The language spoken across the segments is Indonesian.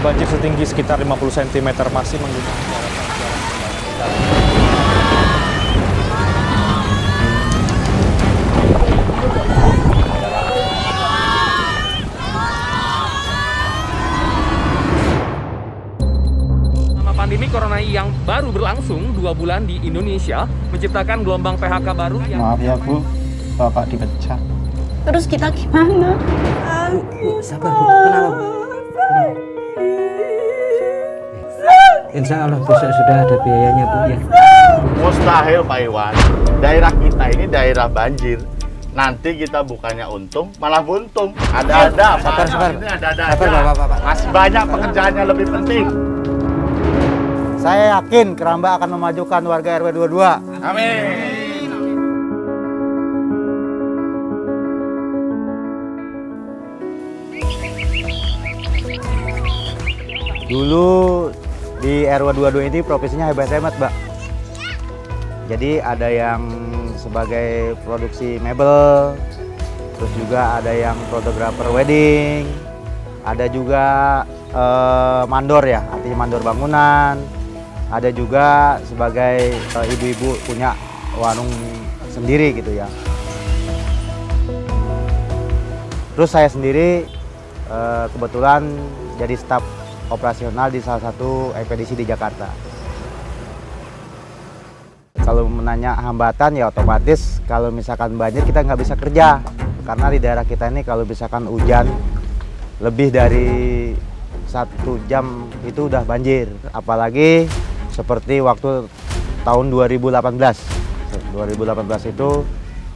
banjir setinggi sekitar 50 cm masih menggunakan jalan. Pandemi Corona yang baru berlangsung 2 bulan di Indonesia menciptakan gelombang PHK baru yang... Maaf ya Bu, Bapak dipecat. Terus kita gimana? Bu, sabar Bu, kenapa Bu? Insya Allah besok sudah ada biayanya Bu ya. Mustahil Pak Iwan, daerah kita ini daerah banjir. Nanti kita bukannya untung, malah buntung. Ada-ada, Sabar. ini ada-ada Sabar aja. Bapak. Masih banyak pekerjaannya lebih penting. Saya yakin Keramba akan memajukan warga RW 22. Amin. Dulu di RW 22 ini profesinya hebat-hebat, Mbak. Jadi ada yang sebagai produksi mebel, terus juga ada yang fotografer wedding, ada juga mandor ya, artinya mandor bangunan, ada juga sebagai ibu-ibu punya warung sendiri gitu ya. Terus saya sendiri kebetulan jadi staf operasional di salah satu ekspedisi di Jakarta. Kalau menanya hambatan ya otomatis kalau misalkan banjir kita nggak bisa kerja. Karena di daerah kita ini kalau misalkan hujan lebih dari 1 jam itu udah banjir. Apalagi seperti waktu tahun 2018. 2018 itu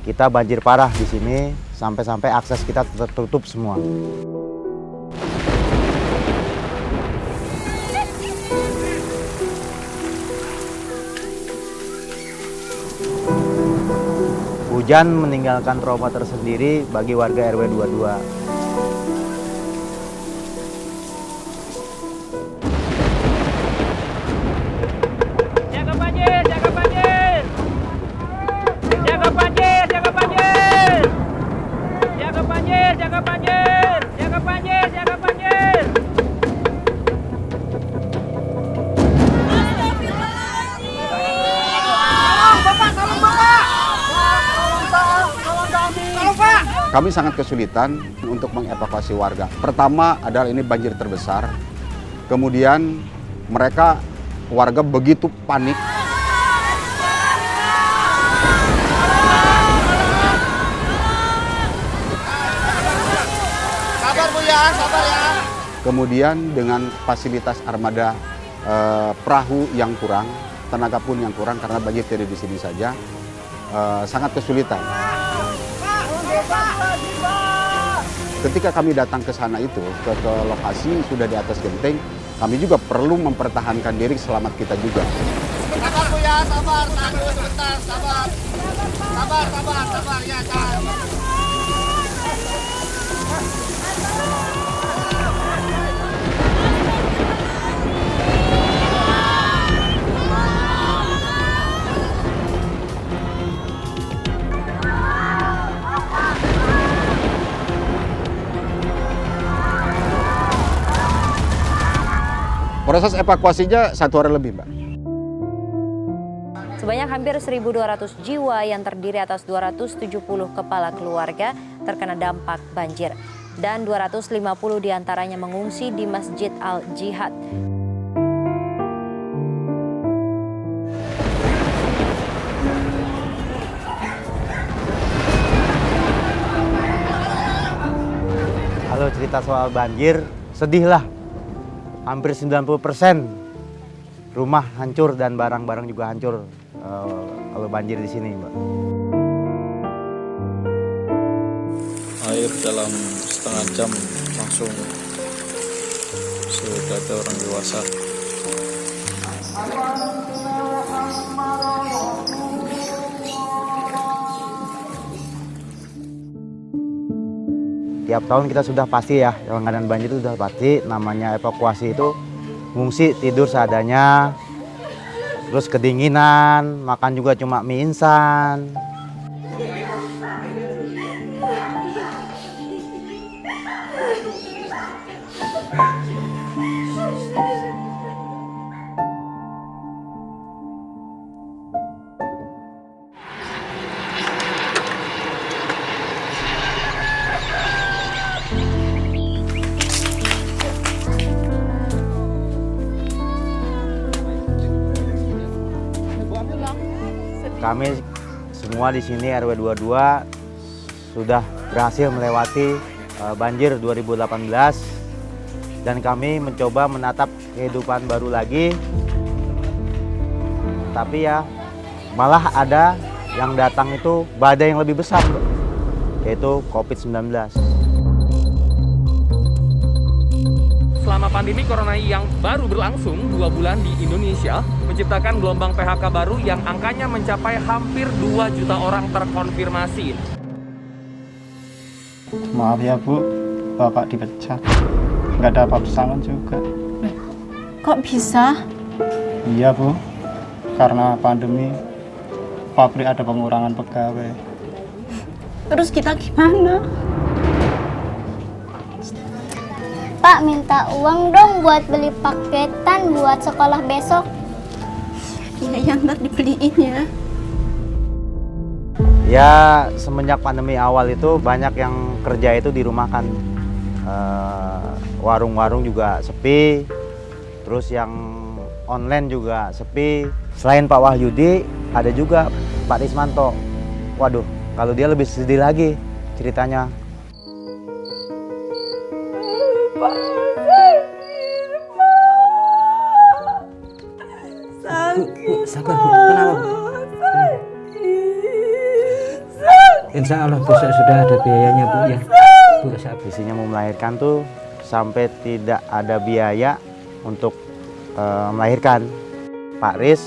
kita banjir parah di sini sampai akses kita tertutup semua. Hujan meninggalkan trauma tersendiri bagi warga RW 22. Jaga banjir! Jaga banjir! Jaga banjir! Jaga banjir! Jaga banjir! Jaga banjir! Jaga banjir! Jaga banjir! Kami sangat kesulitan untuk mengevakuasi warga. Pertama adalah ini banjir terbesar. Kemudian warga begitu panik. Sabar Bu ya, sabar ya. Kemudian dengan fasilitas armada perahu yang kurang, tenaga pun yang kurang karena banjir tidak di sini saja, sangat kesulitan. Ketika kami datang ke sana itu, ke lokasi sudah di atas genteng, kami juga perlu mempertahankan diri selamat kita juga. Sabar Bu ya, sabar. Tahan dulu sebentar, sabar. Sabar ya, tahan. Proses evakuasinya 1 hari lebih, Mbak. Sebanyak hampir 1.200 jiwa yang terdiri atas 270 kepala keluarga terkena dampak banjir. Dan 250 diantaranya mengungsi di Masjid Al-Jihad. Kalau cerita soal banjir, sedih lah. Hampir 90% rumah hancur dan barang-barang juga hancur kalau banjir di sini, Mbak. Air dalam setengah jam langsung sudah ada orang dewasa. Tiap tahun kita sudah pasti ya, langganan banjir itu sudah pasti. Namanya evakuasi itu ngungsi, tidur seadanya, terus kedinginan, makan juga cuma mie instan. Kami semua di sini RW 22 sudah berhasil melewati banjir 2018 dan kami mencoba menatap kehidupan baru lagi. Tapi ya malah ada yang datang itu badai yang lebih besar, yaitu COVID-19. Selama pandemi corona yang baru berlangsung 2 bulan di Indonesia, menciptakan gelombang PHK baru yang angkanya mencapai hampir 2 juta orang terkonfirmasi. Maaf ya Bu, Bapak dipecat. Nggak ada pesangon juga. Kok bisa? Iya Bu, karena pandemi, pabrik ada pengurangan pegawai. Terus kita gimana? Pak, minta uang dong buat beli paketan buat sekolah besok. Iya, yang ntar dibeliin ya. Ya semenjak pandemi awal itu banyak yang kerja itu dirumahkan. Warung-warung juga sepi, terus yang online juga sepi. Selain Pak Wahyudi, ada juga Pak Rismanto. Waduh, kalau dia lebih sedih lagi ceritanya. Bu, sabar Bu, kenapa Bu? Insya Allah besok sudah ada biayanya Bu ya. Bu, sabar. Isinya mau melahirkan tuh sampai tidak ada biaya untuk melahirkan. Pak Riz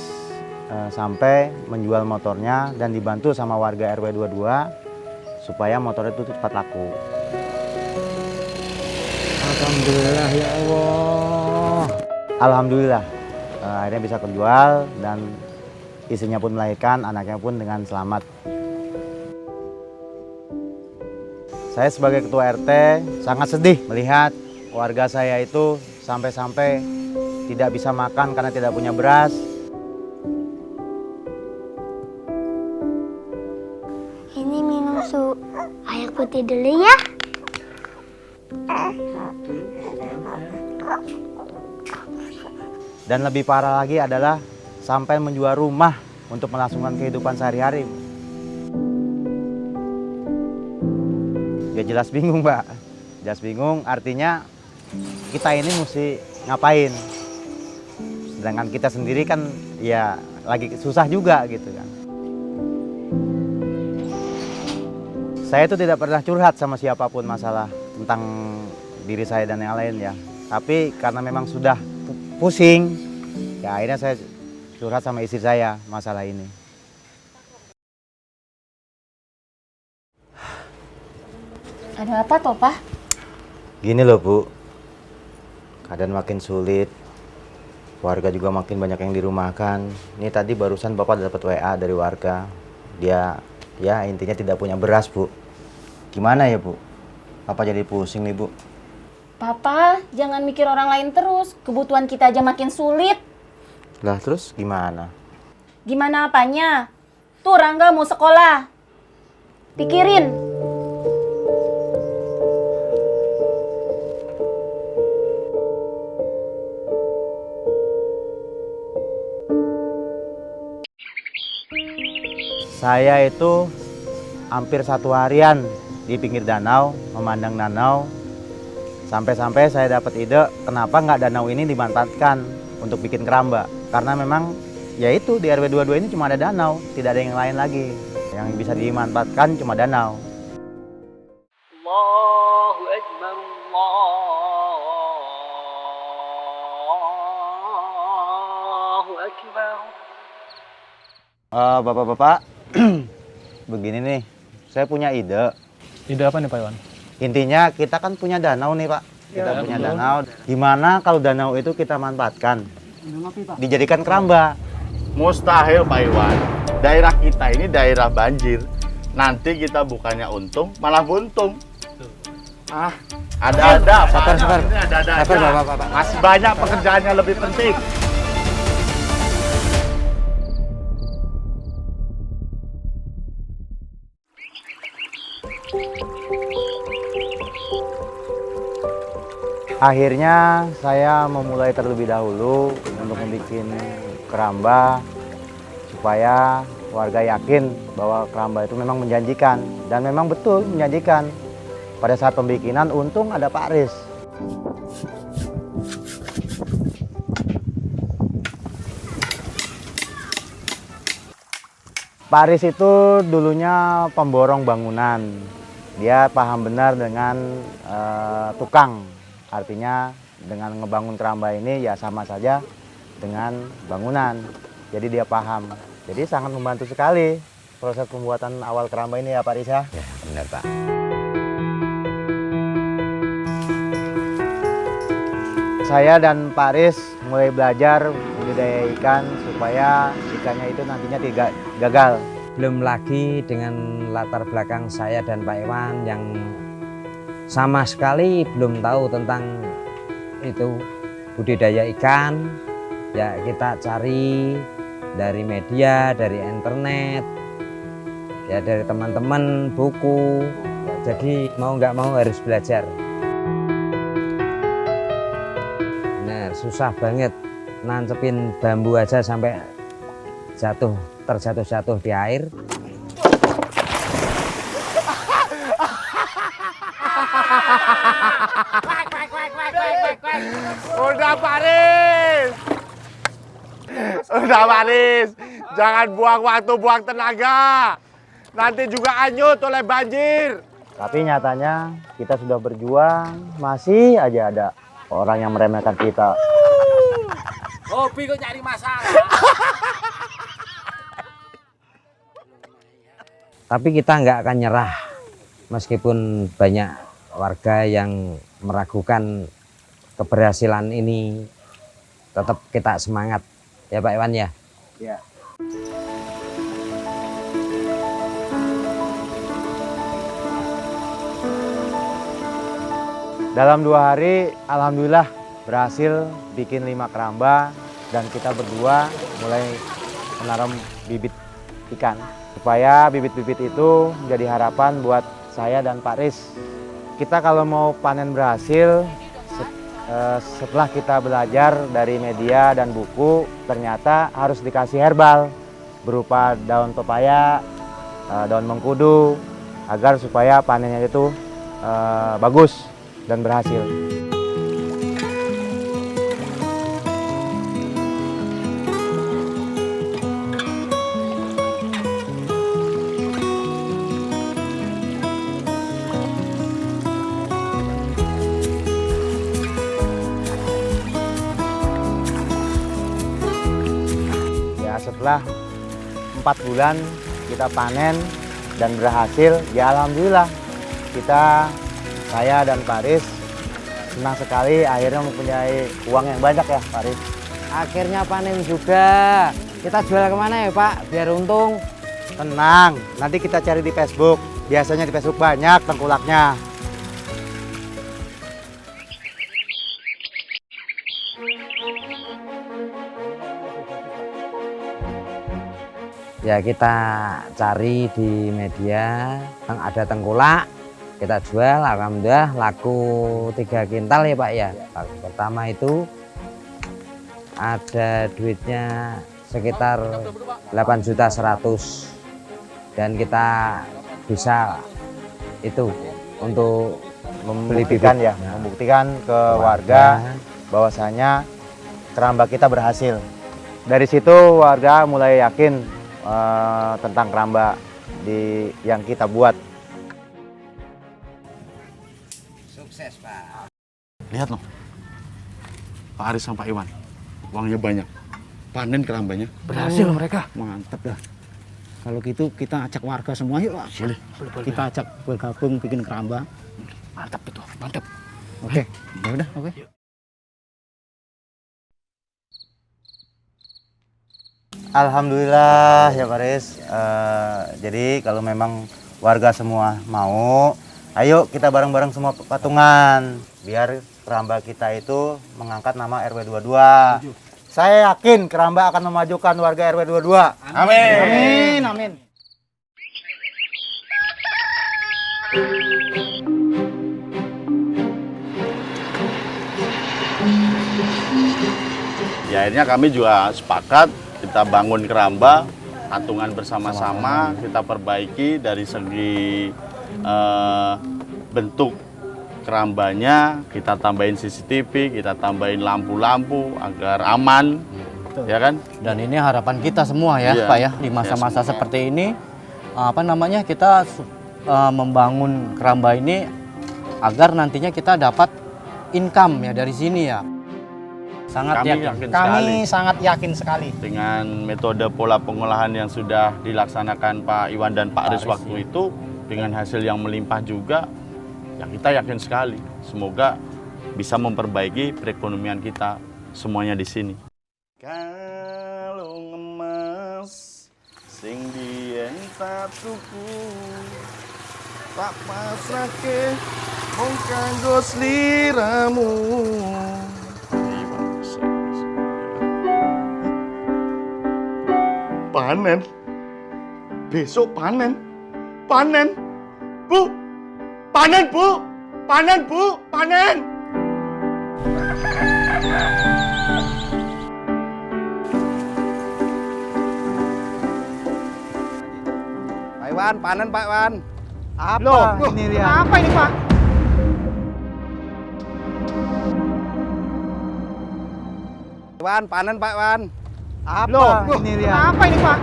sampai menjual motornya dan dibantu sama warga RW 22 supaya motornya itu cepat laku. Alhamdulillah ya Allah. Alhamdulillah akhirnya bisa kejual dan istrinya pun melahirkan, anaknya pun dengan selamat. Saya sebagai ketua RT sangat sedih melihat warga saya itu sampai-sampai tidak bisa makan karena tidak punya beras. Ini minum air putih dulu ya. Dan lebih parah lagi adalah sampai menjual rumah untuk melangsungkan kehidupan sehari-hari. Ya jelas bingung, Mbak. Jelas bingung artinya kita ini mesti ngapain. Sedangkan kita sendiri kan ya lagi susah juga gitu kan. Saya itu tidak pernah curhat sama siapapun masalah tentang diri saya dan yang lain ya. Tapi karena memang sudah pusing, ya akhirnya saya curhat sama istri saya masalah ini. Ada apa toh, Pak? Gini loh Bu, keadaan makin sulit, warga juga makin banyak yang dirumahkan. Ini tadi barusan Bapak dapat WA dari warga, dia ya intinya tidak punya beras Bu. Gimana ya Bu? Papa jadi pusing nih Bu. Papa, jangan mikir orang lain terus. Kebutuhan kita aja makin sulit. Lah terus gimana? Gimana apanya? Tuh Rangga mau sekolah. Pikirin. Saya itu hampir 1 harian di pinggir danau, memandang danau. Sampai-sampai saya dapat ide kenapa nggak danau ini dimanfaatkan untuk bikin keramba. Karena memang ya itu di RW 22 ini cuma ada danau, tidak ada yang lain lagi. Yang bisa dimanfaatkan cuma danau. Allahu Akbar, Allahu Akbar. Bapak-bapak, begini nih, saya punya ide. Ide apa nih Pak Iwan? Intinya kita kan punya danau nih Pak. Kita punya danau. Gimana kalau danau itu kita manfaatkan? Dijadikan keramba. Mustahil Pak Iwan. Daerah kita ini daerah banjir. Nanti kita bukannya untung, malah buntung. Ada-ada. Sabar. Ini ada-ada Sabar, aja. Bapak. Masih banyak pekerjaan yang lebih penting. Akhirnya saya memulai terlebih dahulu untuk membuat keramba supaya warga yakin bahwa keramba itu memang menjanjikan, dan memang betul menjanjikan. Pada saat pembikinan untung ada Pak Aris. Pak Aris itu dulunya pemborong bangunan. Dia paham benar dengan tukang. Artinya dengan ngebangun keramba ini ya sama saja dengan bangunan. Jadi dia paham. Jadi sangat membantu sekali proses pembuatan awal keramba ini ya Pak Aris ya. Ya, benar Pak. Saya dan Pak Aris mulai belajar budidaya ikan supaya ikannya itu nantinya tidak gagal. Belum lagi dengan latar belakang saya dan Pak Iwan yang sama sekali belum tahu tentang itu budidaya ikan. Ya kita cari dari media, dari internet, ya dari teman-teman, buku. Jadi mau nggak mau harus belajar. Susah banget nancepin bambu aja sampai terjatuh di air. Udah Paris, udah Paris, jangan buang waktu, buang tenaga. Nanti juga hanyut oleh banjir. Tapi nyatanya kita sudah berjuang, masih aja ada orang yang meremehkan kita. Hobi kok nyari masalah. Tapi kita nggak akan nyerah, meskipun banyak warga yang meragukan keberhasilan ini. Tetap kita semangat, ya Pak Iwan ya. Ya. Dalam 2 hari, alhamdulillah berhasil bikin 5 keramba dan kita berdua mulai menanam bibit ikan. Supaya bibit-bibit itu menjadi harapan buat saya dan Pak Aris. Kita kalau mau panen berhasil, setelah kita belajar dari media dan buku, ternyata harus dikasih herbal berupa daun pepaya, daun mengkudu, agar supaya panennya itu bagus dan berhasil. Ya, setelah 4 bulan kita panen dan berhasil, ya alhamdulillah saya dan Pak Aris senang sekali akhirnya mempunyai uang yang banyak ya Pak Aris. Akhirnya panen juga. Kita jual kemana ya Pak, biar untung? Tenang, nanti kita cari di Facebook. Biasanya di Facebook banyak tengkulaknya. Ya kita cari di media, ada tengkulak. Kita jual, alhamdulillah laku 3 kintal ya Pak ya. Pertama itu ada duitnya sekitar 8.100.000 dan kita bisa itu untuk membuktikan ya, membuktikan ke warga bahwasanya keramba kita berhasil. Dari situ warga mulai yakin tentang keramba yang kita buat. Sukses Pak. Lihat loh, Pak Aris sama Pak Iwan, uangnya banyak. Panen kerambanya. Berhasil mereka. Mantap dah. Kalau gitu kita ajak warga semua yuk Pak. Boleh. Kita ajak bergabung bikin keramba. Mantap itu, mantap. Oke. Ya udah, oke. Alhamdulillah ya Pak Aris. Jadi kalau memang warga semua mau, ayo kita bareng-bareng semua patungan biar keramba kita itu mengangkat nama RW 22. Saya yakin keramba akan memajukan warga RW 22. Amin. Amin, amin. Ya akhirnya kami juga sepakat kita bangun keramba patungan bersama-sama, kita perbaiki dari segi bentuk kerambanya, kita tambahin CCTV, kita tambahin lampu-lampu agar aman, ya kan? Dan ini harapan kita semua ya, Iya. Pak ya, di masa-masa seperti ini, kita membangun keramba ini agar nantinya kita dapat income ya dari sini ya. Kami sangat yakin sekali dengan metode pola pengolahan yang sudah dilaksanakan Pak Iwan dan Pak Riz waktu itu, dengan hasil yang melimpah juga, ya kita yakin sekali. Semoga bisa memperbaiki perekonomian kita semuanya di sini. Kalau ngemas sing dieng tatuku tak pasrake mung kanggo sliramu. Panen. Besok panen. Panen. Bu. Panen, Bu. Panen, Bu. Panen. Pak Iwan, panen Pak Iwan. Apa ini dia? Apa ini Pak? Iwan, panen Pak Iwan. Apa ini dia? Apa ini Pak?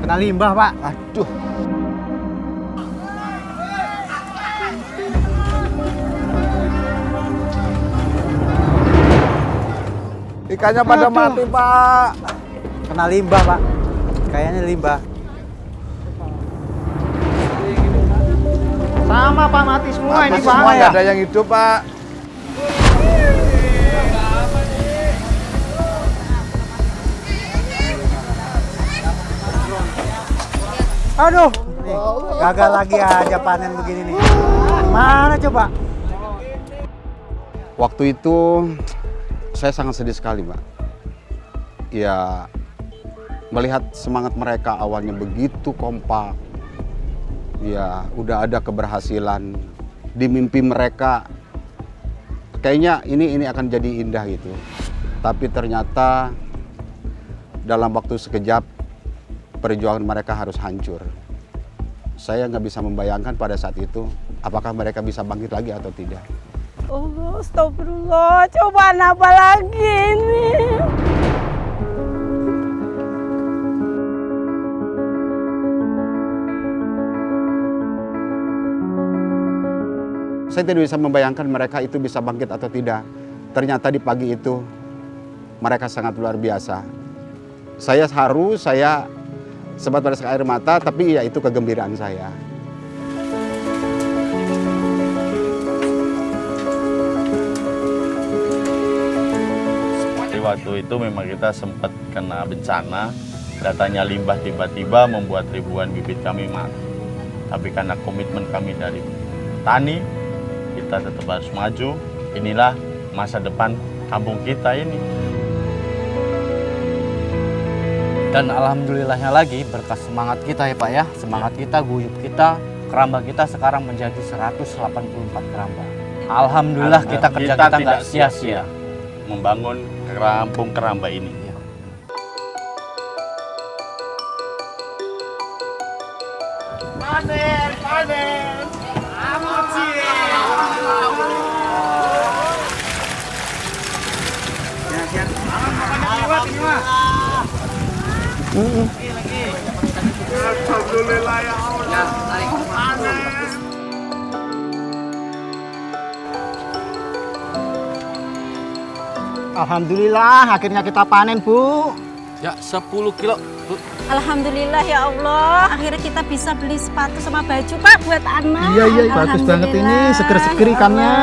Kena limbah Pak. Aduh. Ikannya pada mati Pak. Kena limbah Pak. Kayaknya limbah. Sama Pak, mati semua ini Pak. Semua nggak ada yang hidup Pak. Aduh, nih, gagal lagi aja panen begini nih. Mana coba? Waktu itu saya sangat sedih sekali, Mbak. Ya, melihat semangat mereka awalnya begitu kompak. Ya, udah ada keberhasilan di mimpi mereka. Kayaknya ini akan jadi indah gitu. Tapi ternyata dalam waktu sekejap perjuangan mereka harus hancur. Saya nggak bisa membayangkan pada saat itu apakah mereka bisa bangkit lagi atau tidak. Oh, astagfirullah, cobaan apa lagi ini? Saya tidak bisa membayangkan mereka itu bisa bangkit atau tidak. Ternyata di pagi itu mereka sangat luar biasa. Saya haru, saya sempat pada air mata, tapi ya itu kegembiraan saya. Di waktu itu memang kita sempat kena bencana, datanya limbah tiba-tiba membuat ribuan bibit kami mati. Tapi karena komitmen kami dari tani, kita tetap harus maju. Inilah masa depan kampung kita ini. Dan alhamdulillahnya lagi berkat semangat kita ya Pak ya, semangat kita, guyup kita, keramba kita sekarang menjadi 184 keramba. Alhamdulillah kita kerja kita nggak sia-sia membangun kampung keramba ini. Panen, panen. Alhamdulillah ya Allah. Alhamdulillah akhirnya kita panen Bu. Ya, 10 kilo. Alhamdulillah ya Allah, akhirnya kita bisa beli sepatu sama baju Pak buat anak. Iya, bagus banget ini, seger-seger ikannya.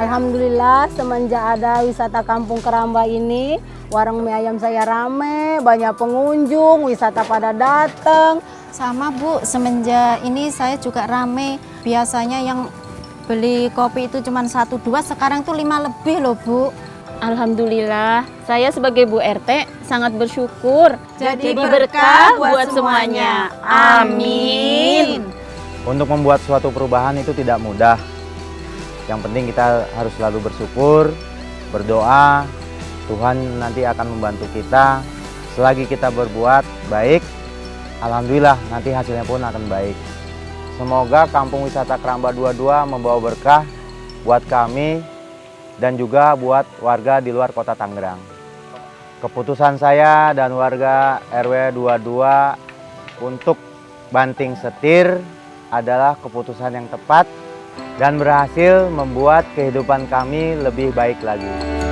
Alhamdulillah semenjak ada wisata Kampung Keramba ini, warung mie ayam saya rame, banyak pengunjung, wisata pada datang. Sama Bu, semenjak ini saya juga rame. Biasanya yang beli kopi itu cuma 1-2, sekarang tuh 5 lebih loh Bu. Alhamdulillah, saya sebagai Bu RT sangat bersyukur. Jadi berkah buat semuanya. Amin. Untuk membuat suatu perubahan itu tidak mudah. Yang penting kita harus selalu bersyukur, berdoa, Tuhan nanti akan membantu kita. Selagi kita berbuat baik, alhamdulillah nanti hasilnya pun akan baik. Semoga Kampung Wisata Keramba 22 membawa berkah buat kami dan juga buat warga di luar kota Tangerang. Keputusan saya dan warga RW 22 untuk banting setir adalah keputusan yang tepat dan berhasil membuat kehidupan kami lebih baik lagi.